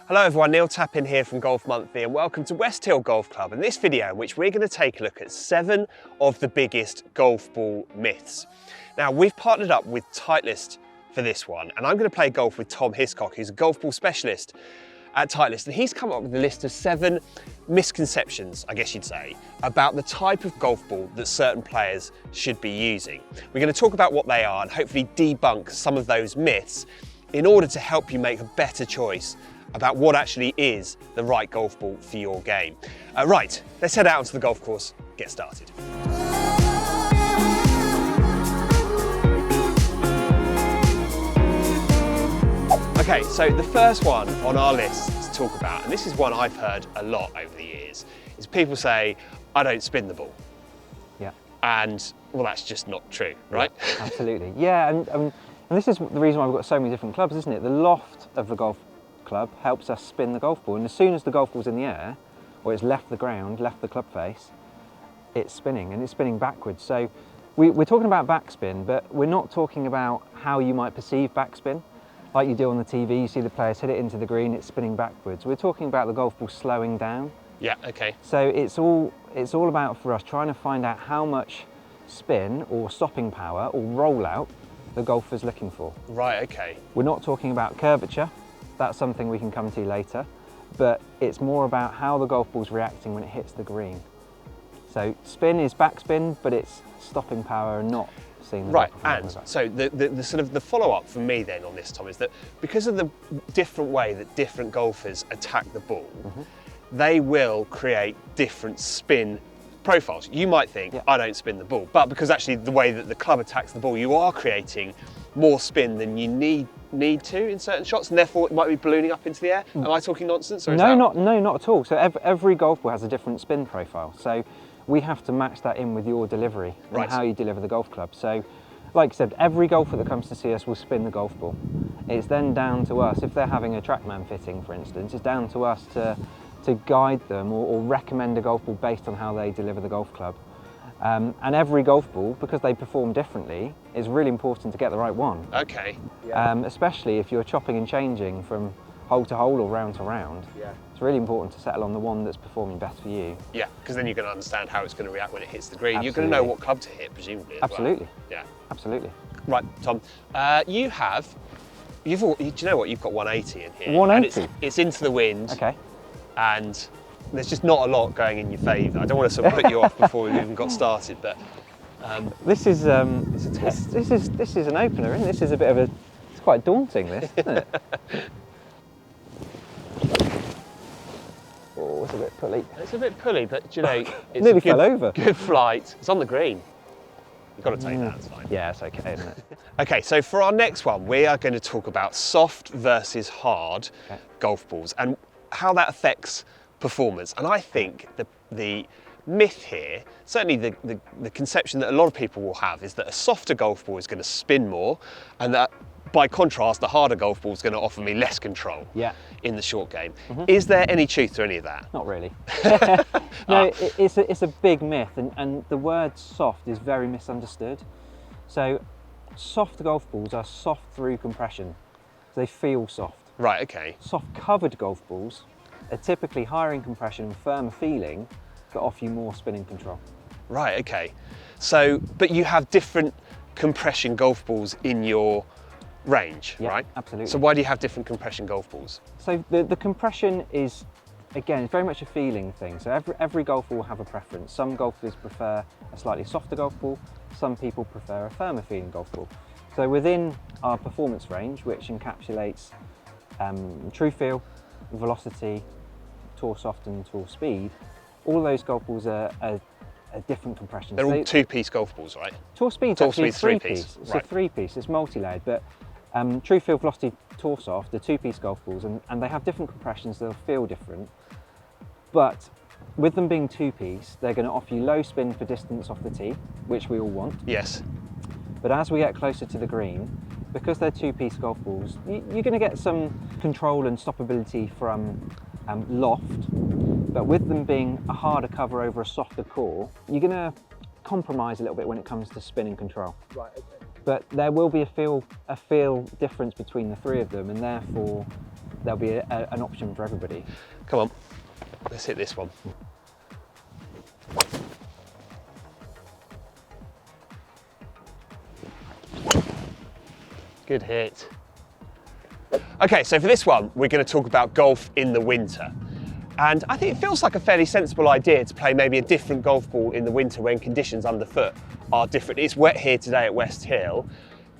Hello everyone, Neil Tappin here from Golf Monthly and welcome to West Hill Golf Club. In this video in which we're going to take a look at 7 of the biggest golf ball myths. Now we've partnered up with Titleist for this one and I'm going to play golf with Tom Hiscock, who's a golf ball specialist at Titleist, and he's come up with a list of 7 misconceptions, I guess you'd say, about the type of golf ball that certain players should be using. We're going to talk about what they are and hopefully debunk some of those myths in order to help you make a better choice about what actually is the right golf ball for your game. Right, let's head out onto the golf course, get started. Okay, so the first one on our list to talk about, and this is one I've heard a lot over the years, is people say, I don't spin the ball. Yeah. And, well, that's just not true, right? Yeah, absolutely. Yeah, and this is the reason why we've got so many different clubs, isn't it? The loft of the golf club helps us spin the golf ball, and as soon as the golf ball's in the air, or it's left the ground, left the club face, it's spinning, and it's spinning backwards. So we're talking about backspin, but we're not talking about how you might perceive backspin. Like you do on the TV, you see the players hit it into the green, it's spinning backwards. We're talking about the golf ball slowing down. Yeah, okay. So it's all about, for us, trying to find out how much spin or stopping power or rollout the golfer's looking for. Right, okay. We're not talking about curvature. That's something we can come to later, but it's more about how the golf ball's reacting when it hits the green. So spin is backspin, but it's stopping power and not seeing the right. And so the sort of the follow-up for me then on this, Tom, is that because of the different way that different golfers attack the ball, they will create different spin profiles. You might think, I don't spin the ball, but because actually the way that the club attacks the ball, you are creating more spin than you need to in certain shots, and therefore it might be ballooning up into the air. Am I talking nonsense? Or no, not at all. So every golf ball has a different spin profile. So we have to match that in with your delivery and how you deliver the golf club. So, like I said, every golfer that comes to see us will spin the golf ball. It's then down to us, if they're having a TrackMan fitting, for instance, it's down to us to guide them or recommend a golf ball based on how they deliver the golf club. And every golf ball, because they perform differently, is really important to get the right one. Okay. Especially if you're chopping and changing from hole to hole or round to round. Yeah. It's really important to settle on the one that's performing best for you. Yeah, because then you're going to understand how it's going to react when it hits the green. Absolutely. You're going to know what club to hit, presumably. As Absolutely. Well. Yeah. Absolutely. Right, Tom. Do you know what? You've got 180 in here. 180. And it's into the wind. Okay. And there's just not a lot going in your favour. I don't want to sort of put you off before we've even got started, but this is this is an opener, isn't it? This is a bit of a. It's quite daunting, this, isn't it? Oh, it's a bit pulley. It's a bit pulley, but you know, it's nearly fell over. Good flight. It's on the green. You've got to take that. It's fine. Yeah, it's okay, isn't it? Okay, so for our next one, we are going to talk about soft versus hard golf balls and how that affects performance. And I think the myth here, certainly the conception that a lot of people will have, is that a softer golf ball is going to spin more, and that by contrast, the harder golf ball is going to offer me less control in the short game. Is there any truth to any of that? Not really. No, it's a big myth, and the word soft is very misunderstood. So soft golf balls are soft through compression. So they feel soft. Right, okay. Soft covered golf balls are typically higher in compression and firmer feeling, but offer you more spinning control. Right, okay. So, but you have different compression golf balls in your range, right? Absolutely. So why do you have different compression golf balls? So the compression is, again, it's very much a feeling thing. So every golfer will have a preference. Some golfers prefer a slightly softer golf ball. Some people prefer a firmer feeling golf ball. So within our performance range, which encapsulates true feel, velocity, tour soft and tour speed, all those golf balls are different compressions. They're all two-piece golf balls, right? Tour speed's actually three-piece. It's a three-piece, it's multi-layered, but true feel, velocity, tour soft are two-piece golf balls, and they have different compressions, they'll feel different. But with them being two-piece, they're going to offer you low spin for distance off the tee, which we all want. Yes. But as we get closer to the green, because they're two-piece golf balls, you're going to get some control and stoppability from loft, but with them being a harder cover over a softer core, you're going to compromise a little bit when it comes to spin and control. Right, okay. But there will be a feel difference between the three of them, and therefore there'll be an option for everybody. Come on, let's hit this one. Good hit. Okay, so for this one, we're going to talk about golf in the winter. And I think it feels like a fairly sensible idea to play maybe a different golf ball in the winter when conditions underfoot are different. It's wet here today at West Hill.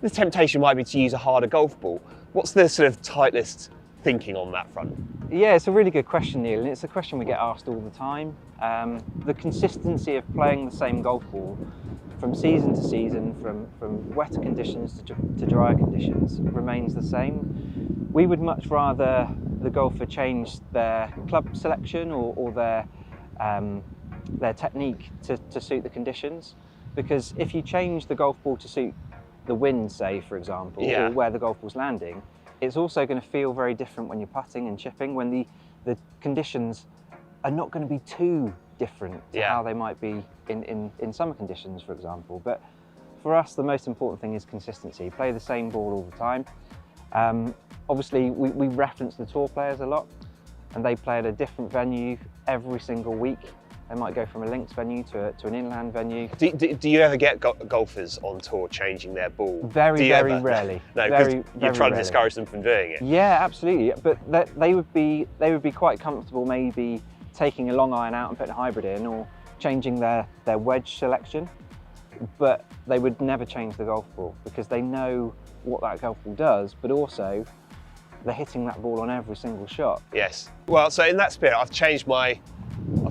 The temptation might be to use a harder golf ball. What's the sort of Titleist thinking on that front? Yeah, it's a really good question, Neil, and it's a question we get asked all the time. The consistency of playing the same golf ball from season to season, from wetter conditions to drier conditions, remains the same. We would much rather the golfer change their club selection or their technique to suit the conditions, because if you change the golf ball to suit the wind, say, for example, or where the golf ball's landing, it's also going to feel very different when you're putting and chipping, when the conditions are not going to be too different to how they might be in summer conditions, for example. But for us, the most important thing is consistency. Play the same ball all the time. Obviously, we reference the tour players a lot, and they play at a different venue every single week. They might go from a links venue to an inland venue. Do you ever get golfers on tour changing their ball? Very rarely. No, because you're trying to discourage them from doing it. Yeah, absolutely. But they would be quite comfortable maybe taking a long iron out and putting a hybrid in, or changing their wedge selection. But they would never change the golf ball, because they know what that golf ball does, but also they're hitting that ball on every single shot. Yes. Well, so in that spirit, I've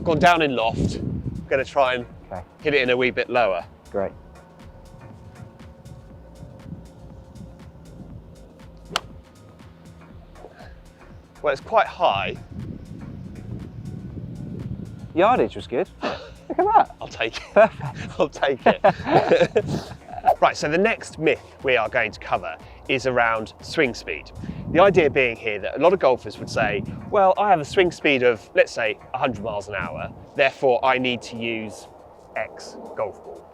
gone down in loft. I'm going to try and hit it in a wee bit lower. Great. Well, it's quite high. Yardage was good. Look at that. I'll take it. Perfect. I'll take it. Right, so the next myth we are going to cover is around swing speed. The idea being here that a lot of golfers would say, well, I have a swing speed of, let's say, 100 miles an hour, therefore I need to use X golf ball.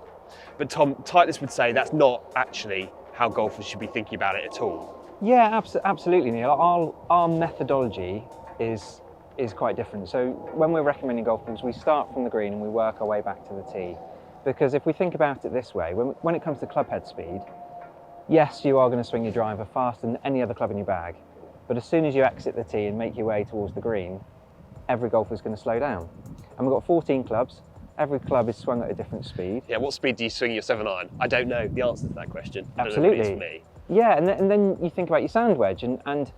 But Tom, Titleist would say that's not actually how golfers should be thinking about it at all. Yeah, absolutely, Neil. Our methodology is quite different. So when we're recommending golf balls, we start from the green and we work our way back to the tee. Because if we think about it this way, when it comes to clubhead speed, yes, you are going to swing your driver faster than any other club in your bag, but as soon as you exit the tee and make your way towards the green, every golfer is going to slow down. And we've got 14 clubs. Every club is swung at a different speed. Yeah, what speed do you swing your 7-iron? I don't know the answer to that question. Absolutely. I don't know if it's me. Yeah, and then you think about your sand wedge, and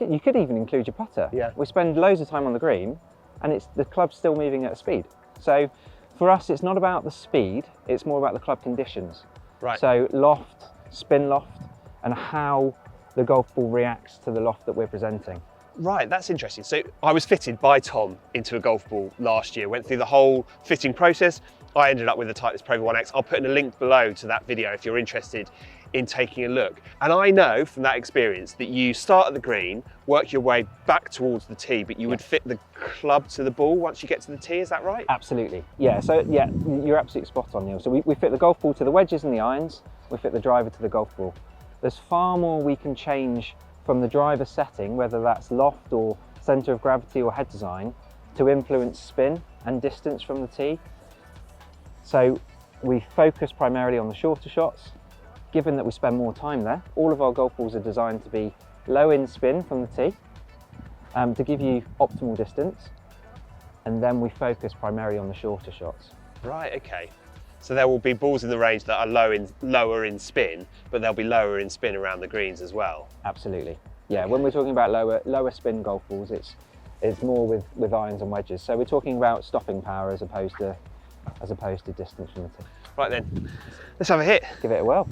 you could even include your putter. Yeah. We spend loads of time on the green, and the club's still moving at a speed. So for us, it's not about the speed, it's more about the club conditions. Right. So loft, spin loft, and how the golf ball reacts to the loft that we're presenting. Right, that's interesting. So I was fitted by Tom into a golf ball last year, went through the whole fitting process. I ended up with the Titleist Pro V1X. I'll put in a link below to that video if you're interested in taking a look. And I know from that experience that you start at the green, work your way back towards the tee, but you would fit the club to the ball once you get to the tee, is that right? Absolutely, yeah. So yeah, you're absolutely spot on, Neil. So we fit the golf ball to the wedges and the irons, we fit the driver to the golf ball. There's far more we can change from the driver setting, whether that's loft or centre of gravity or head design, to influence spin and distance from the tee. So we focus primarily on the shorter shots. Given that we spend more time there, all of our golf balls are designed to be low in spin from the tee to give you optimal distance, and then we focus primarily on the shorter shots. Right, okay. So there will be balls in the range that are lower in spin, but they'll be lower in spin around the greens as well. Absolutely. Yeah, okay. When we're talking about lower spin golf balls, it's more with irons and wedges. So we're talking about stopping power as opposed to distance from the tee. Right then, let's have a hit. Give it a whirl.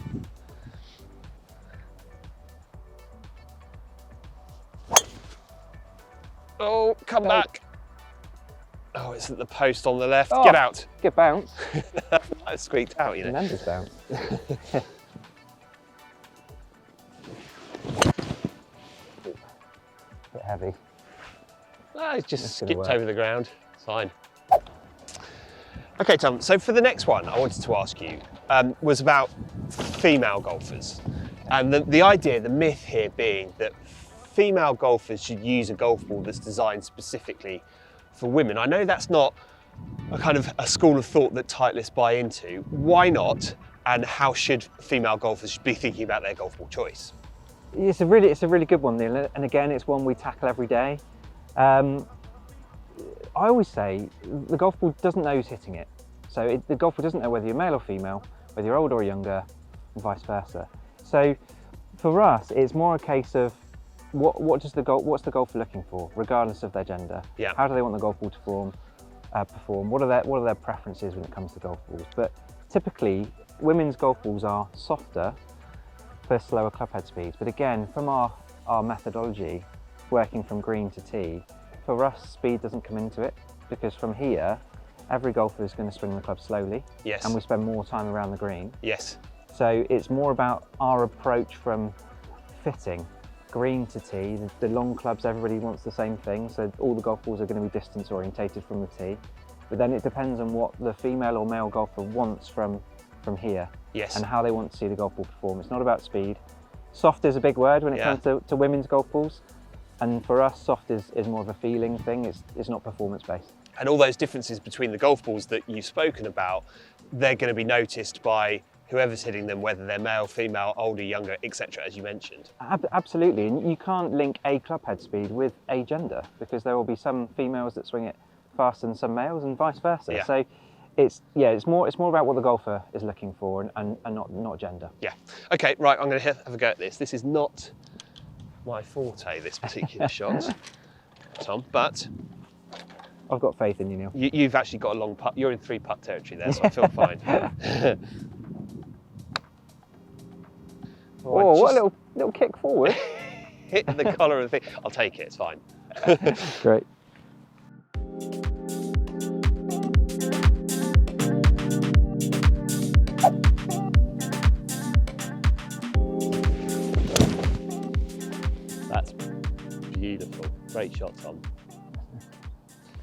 Oh, come back. Oh, it's at the post on the left. Oh, get out. Good bounce. I squeaked out, you know. Tremendous bounce. Bit heavy. Oh, it's just skipped over the ground. It's fine. Okay, Tom, so for the next one I wanted to ask you was about female golfers. And the idea, the myth here being that female golfers should use a golf ball that's designed specifically for women? I know that's not a kind of a school of thought that Titleist buy into. Why not? And how should female golfers be thinking about their golf ball choice? It's a really good one, Neil, and again, it's one we tackle every day. I always say the golf ball doesn't know who's hitting it. So the golfer doesn't know whether you're male or female, whether you're older or younger, and vice versa. So for us, it's more a case of what's the golfer looking for, regardless of their gender. Yeah. How do they want the golf ball to perform? What are their preferences when it comes to golf balls? But typically, women's golf balls are softer for slower clubhead speeds. But again, from our methodology, working from green to tee, for us, speed doesn't come into it, because from here, every golfer is going to swing the club slowly. Yes. And we spend more time around the green. Yes. So it's more about our approach from fitting green to tee. The long clubs, everybody wants the same thing, so all the golf balls are going to be distance orientated from the tee. But then it depends on what the female or male golfer wants from here. Yes. And how they want to see the golf ball perform. It's not about speed. Soft is a big word when it comes to women's golf balls. And for us, soft is more of a feeling thing. It's not performance-based. And all those differences between the golf balls that you've spoken about, they're going to be noticed by whoever's hitting them, whether they're male, female, older, younger, etc., as you mentioned. Absolutely, and you can't link a clubhead speed with a gender, because there will be some females that swing it faster than some males, and vice versa. Yeah. So it's more about what the golfer is looking for, and not gender. Yeah. Okay, right, I'm going to have a go at this. This is not my forte, this particular shot, Tom, but I've got faith in you, Neil. You've actually got a long putt. You're in 3-putt territory there, so I feel fine. Oh, what a little kick forward. Hit the collar of the thing. I'll take it, it's fine. Great. That's beautiful. Great shot, Tom.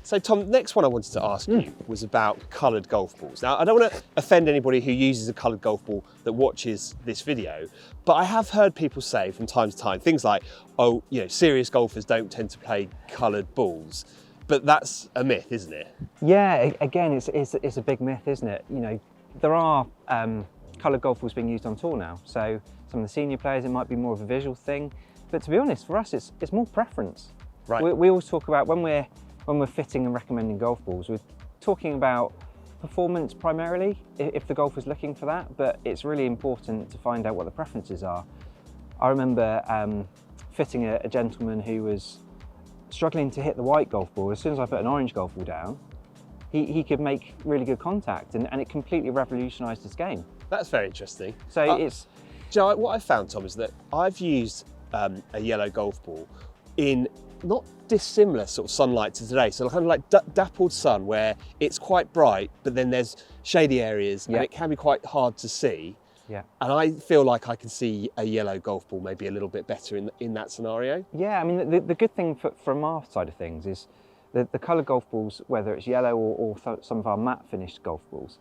So Tom, next one I wanted to ask you was about coloured golf balls. Now, I don't want to offend anybody who uses a coloured golf ball that watches this video, but I have heard people say from time to time things like, oh, you know, serious golfers don't tend to play coloured balls. But that's a myth, isn't it? Yeah, again, it's a big myth, isn't it? You know, there are coloured golf balls being used on tour now. So some of the senior players, it might be more of a visual thing. But to be honest, for us, it's more preference. Right. We always talk about when we're fitting and recommending golf balls, we're talking about performance primarily, if the golfer's looking for that, but it's really important to find out what the preferences are. I remember fitting a gentleman who was struggling to hit the white golf ball. As soon as I put an orange golf ball down, he could make really good contact, and it completely revolutionised his game. That's very interesting. So Do you know, what I've found, Tom, is that I've used a yellow golf ball in not dissimilar sort of sunlight to today. So kind of like dappled sun, where it's quite bright, but then there's shady areas and it can be quite hard to see. Yeah. And I feel like I can see a yellow golf ball maybe a little bit better in that scenario. Yeah, I mean, the good thing from our side of things is the coloured golf balls, whether it's yellow or some of our matte finished golf balls,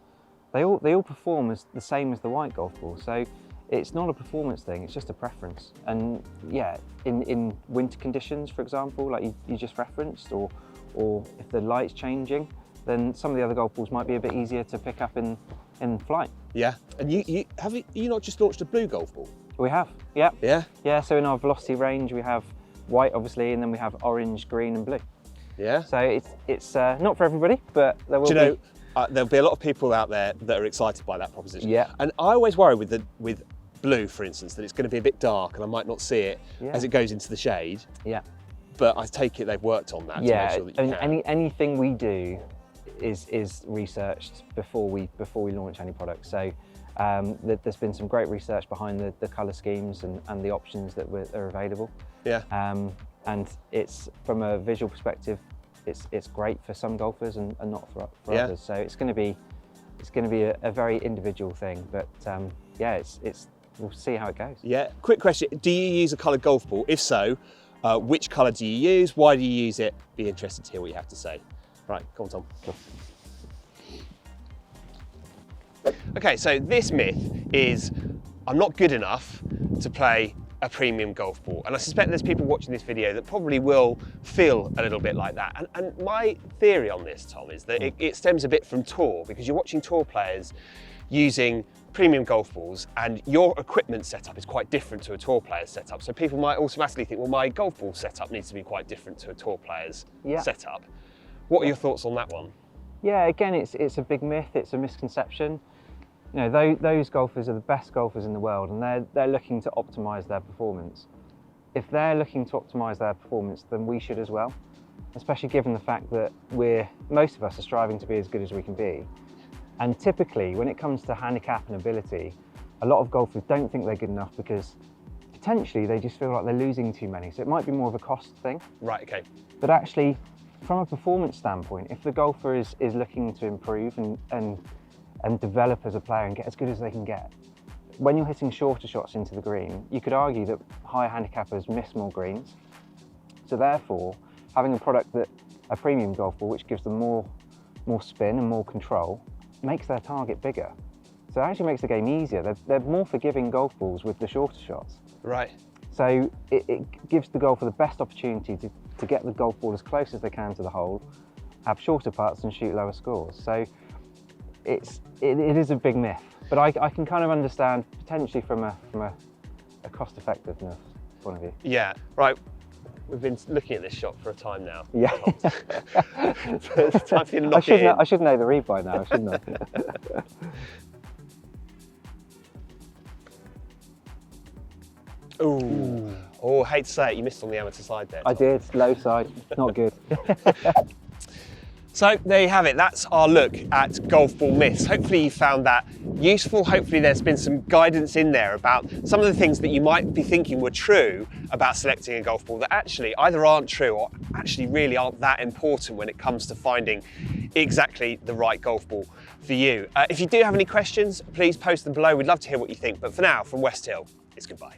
they all perform as the same as the white golf ball. So it's not a performance thing, it's just a preference. And yeah, in winter conditions, for example, like you just referenced, or if the light's changing, then some of the other golf balls might be a bit easier to pick up in flight. Yeah, and you not just launched a blue golf ball? We have, yeah. Yeah? Yeah, so in our velocity range, we have white, obviously, and then we have orange, green, and blue. Yeah. So it's not for everybody, but there will be. There'll be a lot of people out there that are excited by that proposition. Yeah. And I always worry with blue, for instance, that it's going to be a bit dark and I might not see it as it goes into the shade. Yeah. But I take it they've worked on that to make sure that you can. Anything we do is researched before we launch any product. So there's been some great research behind the colour schemes and the options that are available. Yeah. And it's, from a visual perspective, it's great for some golfers and not for others. So it's going to be a very individual thing. But we'll see how it goes. Yeah. Quick question: do you use a coloured golf ball? If so, which colour do you use? Why do you use it? Be interested to hear what you have to say. Right, come on, Tom. Sure. Okay, so this myth is I'm not good enough to play a premium golf ball. And I suspect there's people watching this video that probably will feel a little bit like that. And my theory on this, Tom, is that it stems a bit from tour, because you're watching tour players using premium golf balls and your equipment setup is quite different to a tour player's setup. So people might automatically think, well, my golf ball setup needs to be quite different to a tour player's setup. What are your thoughts on that one? Yeah, again, it's a big myth, it's a misconception. You know, those golfers are the best golfers in the world, and they're looking to optimise their performance. If they're looking to optimise their performance, then we should as well, especially given the fact that most of us are striving to be as good as we can be. And typically, when it comes to handicap and ability, a lot of golfers don't think they're good enough because potentially they just feel like they're losing too many. So it might be more of a cost thing. Right, okay. But actually, from a performance standpoint, if the golfer is looking to improve and develop as a player and get as good as they can get, when you're hitting shorter shots into the green, you could argue that higher handicappers miss more greens. So therefore, having a premium golf ball, which gives them more spin and more control, makes their target bigger. So it actually makes the game easier. They're more forgiving golf balls with the shorter shots. Right. So it gives the golfer the best opportunity to get the golf ball as close as they can to the hole, have shorter putts and shoot lower scores. So it is a big myth, but I can kind of understand potentially from a cost effectiveness point of view. Yeah, right. We've been looking at this shot for a time now. Yeah. So it's time for you to knock it in. I should know the read by now, shouldn't I? Ooh. Oh, I hate to say it, you missed on the amateur side there, Tom. I did, low side, not good. So there you have it, that's our look at golf ball myths. Hopefully you found that useful. Hopefully there's been some guidance in there about some of the things that you might be thinking were true about selecting a golf ball that actually either aren't true or actually really aren't that important when it comes to finding exactly the right golf ball for you. If you do have any questions, please post them below. We'd love to hear what you think. But for now, from West Hill, it's goodbye.